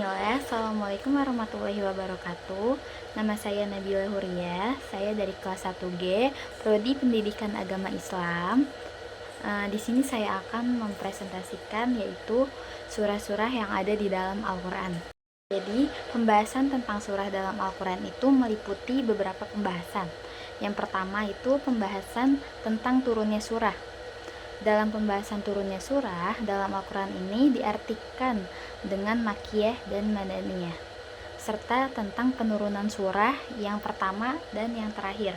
Assalamualaikum warahmatullahi wabarakatuh. Nama saya Nabila Huria. Saya dari kelas 1G, Prodi Pendidikan Agama Islam. Di sini saya akan mempresentasikan yaitu surah-surah yang ada di dalam Al-Quran. Jadi, pembahasan tentang surah dalam Al-Quran itu meliputi beberapa pembahasan. Yang pertama itu pembahasan tentang turunnya surah. Dalam pembahasan turunnya surah, dalam Al-Quran ini diartikan dengan makiyah dan madaniyah, serta tentang penurunan surah yang pertama dan yang terakhir.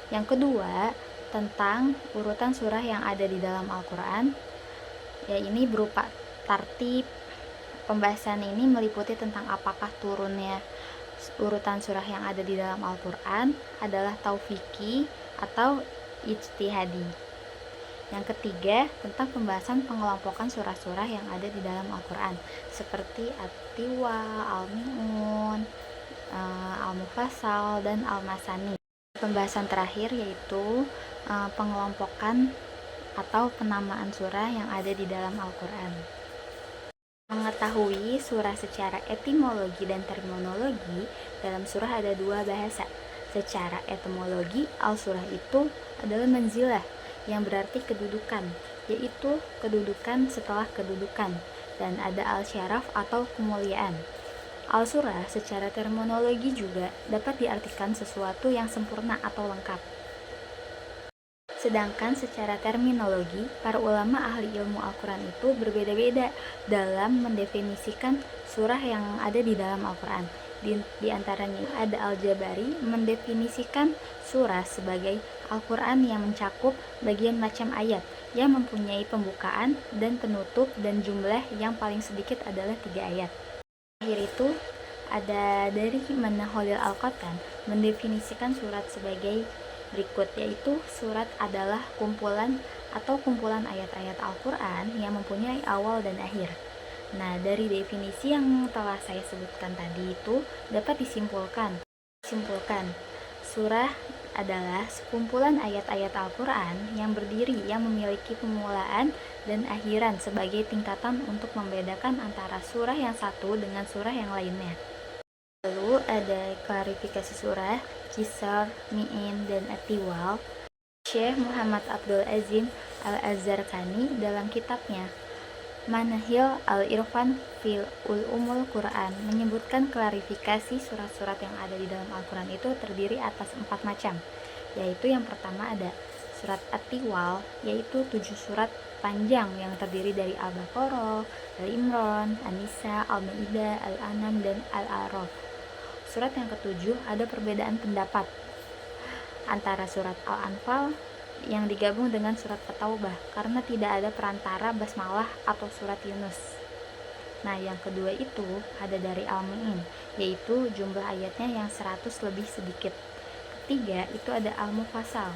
Yang kedua, tentang urutan surah yang ada di dalam Al-Quran, ya ini berupa tartib. Pembahasan ini meliputi tentang apakah turunnya urutan surah yang ada di dalam Al-Quran adalah taufiki atau ijtihadi. Yang ketiga, tentang pembahasan pengelompokan surah-surah yang ada di dalam Al-Quran, seperti At-Tiwa, Al-Mi'un, Al-Mufassal, dan Al-Masani. Pembahasan terakhir yaitu pengelompokan atau penamaan surah yang ada di dalam Al-Quran. Mengetahui surah secara etimologi dan terminologi, dalam surah ada dua bahasa. Secara etimologi, al-surah itu adalah manzilah, yang berarti kedudukan, yaitu kedudukan setelah kedudukan, dan ada al-syaraf atau kemuliaan. Al-surah secara terminologi juga dapat diartikan sesuatu yang sempurna atau lengkap. Sedangkan secara terminologi, para ulama ahli ilmu Al-Quran itu berbeda-beda dalam mendefinisikan surah yang ada di dalam Al-Quran. Di antaranya ada Al-Jabari mendefinisikan surah sebagai Al-Quran yang mencakup bagian macam ayat yang mempunyai pembukaan dan penutup dan jumlah yang paling sedikit adalah 3 ayat. Akhir itu ada dari Manahulil Al-Qatan mendefinisikan surat sebagai berikut, yaitu surat adalah kumpulan ayat-ayat Al-Quran yang mempunyai awal dan akhir. Nah, dari definisi yang telah saya sebutkan tadi itu dapat disimpulkan surah adalah sekumpulan ayat-ayat Al-Quran yang berdiri yang memiliki permulaan dan akhiran sebagai tingkatan untuk membedakan antara surah yang satu dengan surah yang lainnya. Lalu ada klarifikasi surah Kisar, Mi'in, dan Atiwal. Syekh Muhammad Abdul Azim Al-Azzarqani dalam kitabnya Manahil Al-Irfan fil Ulumul Quran menyebutkan klarifikasi surat-surat yang ada di dalam Al-Quran itu terdiri atas 4 macam, yaitu yang pertama ada surat At-Tiwal, yaitu 7 surat panjang yang terdiri dari Al-Baqarah, Al-Imran, An-Nisa, Al-Maidah, Al-An'am, dan Al-A'raf. Surat yang ketujuh ada perbedaan pendapat antara surat Al-Anfal yang digabung dengan surat At-Taubah karena tidak ada perantara basmalah atau surat Yunus. Nah, yang kedua itu ada dari Al-Mu'in, yaitu jumlah ayatnya yang 100 lebih sedikit. Ketiga itu ada Al-Mufassal.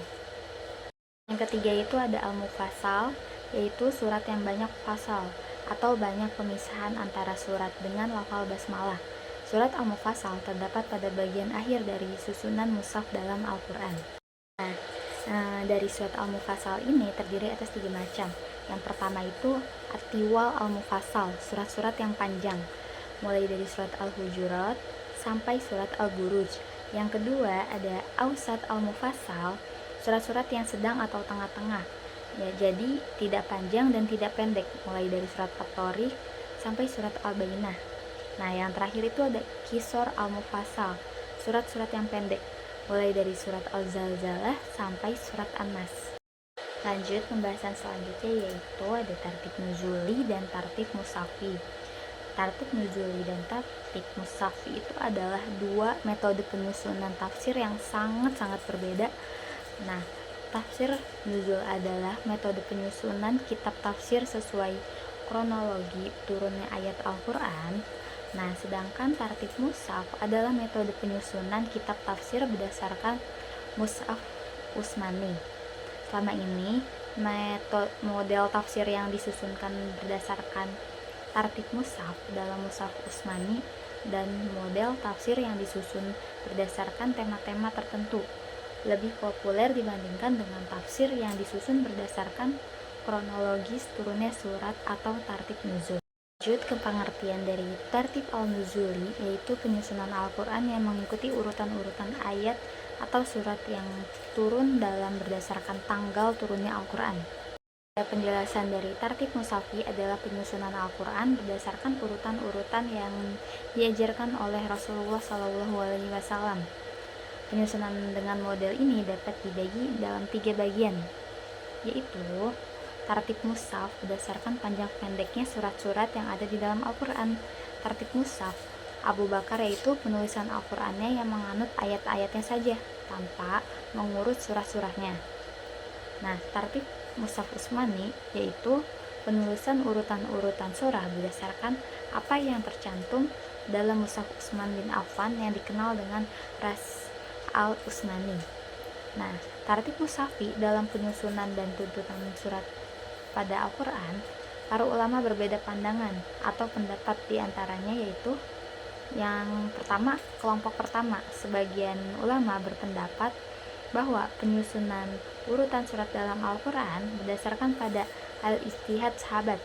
Yang ketiga itu ada Al-Mufassal, yaitu surat yang banyak fasal atau banyak pemisahan antara surat dengan lafal basmalah. Surat Al-Mufassal terdapat pada bagian akhir dari susunan mushaf dalam Al-Quran. Dari surat Al-Mufassal ini terdiri atas 3 macam. Yang pertama itu At-Tiwal Al-Mufassal, surat-surat yang panjang, mulai dari surat Al-Hujurat sampai surat Al-Buruj. Yang kedua ada Awsat Al-Mufassal, surat-surat yang sedang atau tengah-tengah, ya, jadi tidak panjang dan tidak pendek, mulai dari surat At-Tariq sampai surat Al-Bayyinah. Nah, yang terakhir itu ada Kisor Al-Mufassal, surat-surat yang pendek, mulai dari surat Al-Zalzalah sampai surat An-Nas. Lanjut pembahasan selanjutnya yaitu ada tartib nuzuli dan tartib mushafi. Tartib nuzuli dan tartib mushafi itu adalah dua metode penyusunan tafsir yang sangat-sangat berbeda. Nah, tafsir nuzul adalah metode penyusunan kitab tafsir sesuai kronologi turunnya ayat Al-Quran. Nah, sedangkan tartib mushaf adalah metode penyusunan kitab tafsir berdasarkan mushaf Utsmani. Selama ini, model tafsir yang disusunkan berdasarkan tartib mushaf dalam mushaf Utsmani dan model tafsir yang disusun berdasarkan tema-tema tertentu lebih populer dibandingkan dengan tafsir yang disusun berdasarkan kronologis turunnya surat atau tartib nuzul. Lanjut ke pengertian dari tartib al-nuzuli, yaitu penyusunan Al-Quran yang mengikuti urutan-urutan ayat atau surat yang turun dalam berdasarkan tanggal turunnya Al-Quran. Penjelasan dari tartib musafi adalah penyusunan Al-Quran berdasarkan urutan-urutan yang diajarkan oleh Rasulullah SAW. Penyusunan dengan model ini dapat dibagi dalam 3 bagian, yaitu tartib mushaf berdasarkan panjang pendeknya surat-surat yang ada di dalam Al-Quran. Tartib mushaf Abu Bakar yaitu penulisan Al-Qurannya yang menganut ayat-ayatnya saja tanpa mengurut surah-surahnya. Nah, tartib mushaf Utsmani yaitu penulisan urutan-urutan surah berdasarkan apa yang tercantum dalam mushaf Utsman bin Affan yang dikenal dengan Ras al-Utsmani. Nah, tartib mushafi dalam penyusunan dan tuntutan surat pada Al-Quran, para ulama berbeda pandangan atau pendapat di antaranya, yaitu yang pertama, kelompok pertama, sebagian ulama berpendapat bahwa penyusunan urutan surat dalam Al-Quran berdasarkan pada al-ijtihad sahabat.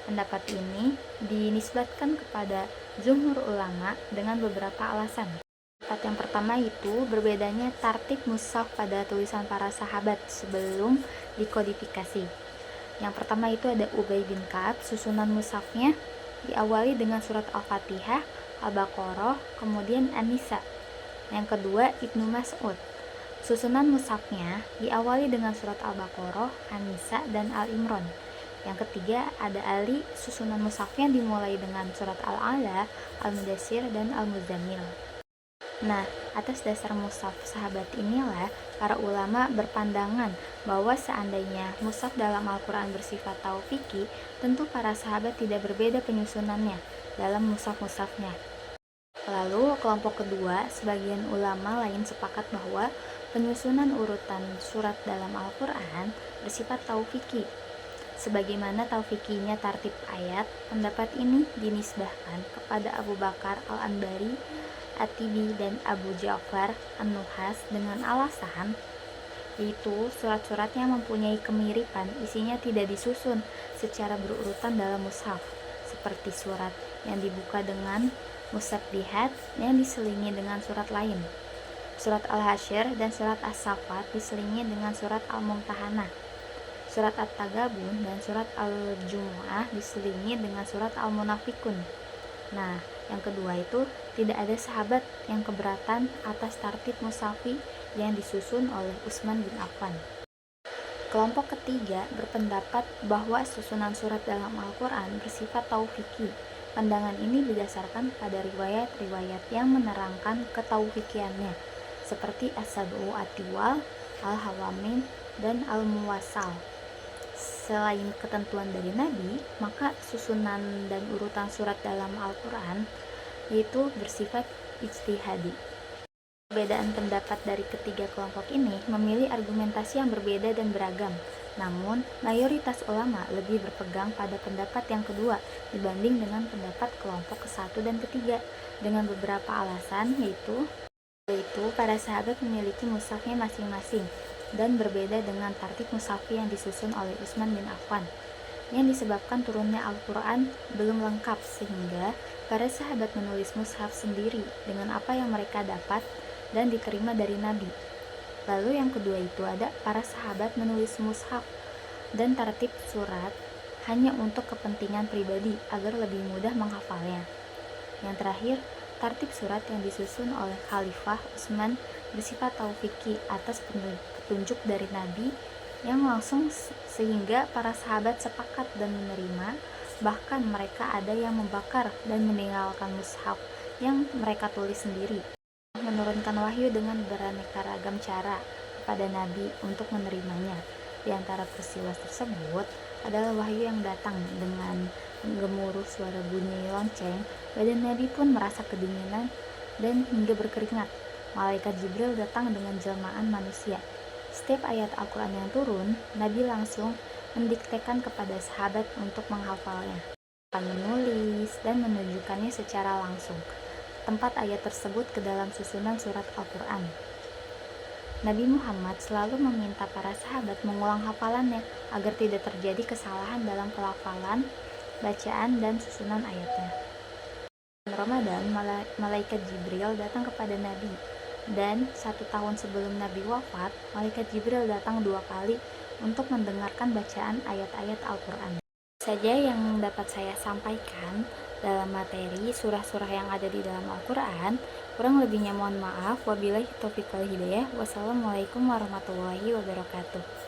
Pendapat ini dinisbatkan kepada jumhur ulama dengan beberapa alasan. Pendapat yang pertama itu berbedanya tartib mushaf pada tulisan para sahabat sebelum dikodifikasi. Yang pertama itu ada Ubay bin Ka'ab, susunan mushafnya diawali dengan surat Al-Fatihah, Al-Baqarah, kemudian An-Nisa. Yang kedua Ibnu Mas'ud, susunan mushafnya diawali dengan surat Al-Baqarah, An-Nisa, dan Al-Imran. Yang ketiga ada Ali, susunan mushafnya dimulai dengan surat Al-A'la, Al-Mudassir, dan Al-Muzammil. Nah, atas dasar mushaf sahabat inilah para ulama berpandangan bahwa seandainya mushaf dalam Al-Quran bersifat tauqīfi, tentu para sahabat tidak berbeda penyusunannya dalam mushaf-mushafnya. Lalu kelompok kedua, sebagian ulama lain sepakat bahwa penyusunan urutan surat dalam Al-Quran bersifat tauqīfi. Sebagaimana taufikinya tartib ayat, pendapat ini dinisbahkan kepada Abu Bakar Al-Anbari, At-Tibi, dan Abu Ja'far An-Nuhas dengan alasan yaitu surat-suratnya mempunyai kemiripan, isinya tidak disusun secara berurutan dalam mushaf, seperti surat yang dibuka dengan musabbihat yang diselingi dengan surat lain. Surat Al-Hasyr dan surat As-Saffat diselingi dengan surat Al-Mumtahanah. Surat At-Tagabun dan surat Al-Jumu'ah diselingi dengan surat Al-Munafikun. Nah, yang kedua itu tidak ada sahabat yang keberatan atas tartib mushafi yang disusun oleh Utsman bin Affan. Kelompok ketiga berpendapat bahwa susunan surat dalam Al-Quran bersifat tauqīfi. Pandangan ini didasarkan pada riwayat-riwayat yang menerangkan ketauqifiannya, seperti As-Sab'u At-Tiwal, Al-Hawamin, dan Al-Muwassal. Selain ketentuan dari Nabi, maka susunan dan urutan surat dalam Al-Quran yaitu bersifat ijtihadi. Perbedaan pendapat dari ketiga kelompok ini memilih argumentasi yang berbeda dan beragam. Namun, mayoritas ulama lebih berpegang pada pendapat yang kedua dibanding dengan pendapat kelompok ke-1 dan ke-3 dengan beberapa alasan, yaitu para sahabat memiliki mushafnya masing-masing dan berbeda dengan tartib mushafi yang disusun oleh Utsman bin Affan, yang disebabkan turunnya Al-Quran belum lengkap sehingga para sahabat menulis mushaf sendiri dengan apa yang mereka dapat dan diterima dari Nabi. Lalu yang kedua itu ada para sahabat menulis mushaf dan tartib surat hanya untuk kepentingan pribadi agar lebih mudah menghafalnya. Yang terakhir, tartib surat yang disusun oleh Khalifah Utsman bersifat tauqīfi atas petunjuk dari Nabi yang langsung sehingga para sahabat sepakat dan menerima, bahkan mereka ada yang membakar dan meninggalkan mushaf yang mereka tulis sendiri. Menurunkan wahyu dengan beraneka ragam cara kepada Nabi untuk menerimanya. Di antara peristiwa tersebut adalah wahyu yang datang dengan menggemuruh suara bunyi lonceng. Badan Nabi pun merasa kedinginan dan hingga berkeringat. Malaikat Jibril datang dengan jelmaan manusia. Setiap ayat Al-Quran yang turun, Nabi langsung mendiktekan kepada sahabat untuk menghafalnya, menulis dan menunjukkannya secara langsung tempat ayat tersebut ke dalam susunan surat Al-Quran. Nabi Muhammad selalu meminta para sahabat mengulang hafalannya agar tidak terjadi kesalahan dalam pelafalan bacaan dan susunan ayatnya. Bulan Ramadan, malaikat Jibril datang kepada Nabi, dan 1 tahun sebelum Nabi wafat, malaikat Jibril datang 2 kali untuk mendengarkan bacaan ayat-ayat Al-Quran. Saja yang dapat saya sampaikan dalam materi surah-surah yang ada di dalam Al-Quran. Kurang lebihnya mohon maaf. Wabillahi taufiq wal hidayah. Wassalamualaikum warahmatullahi wabarakatuh.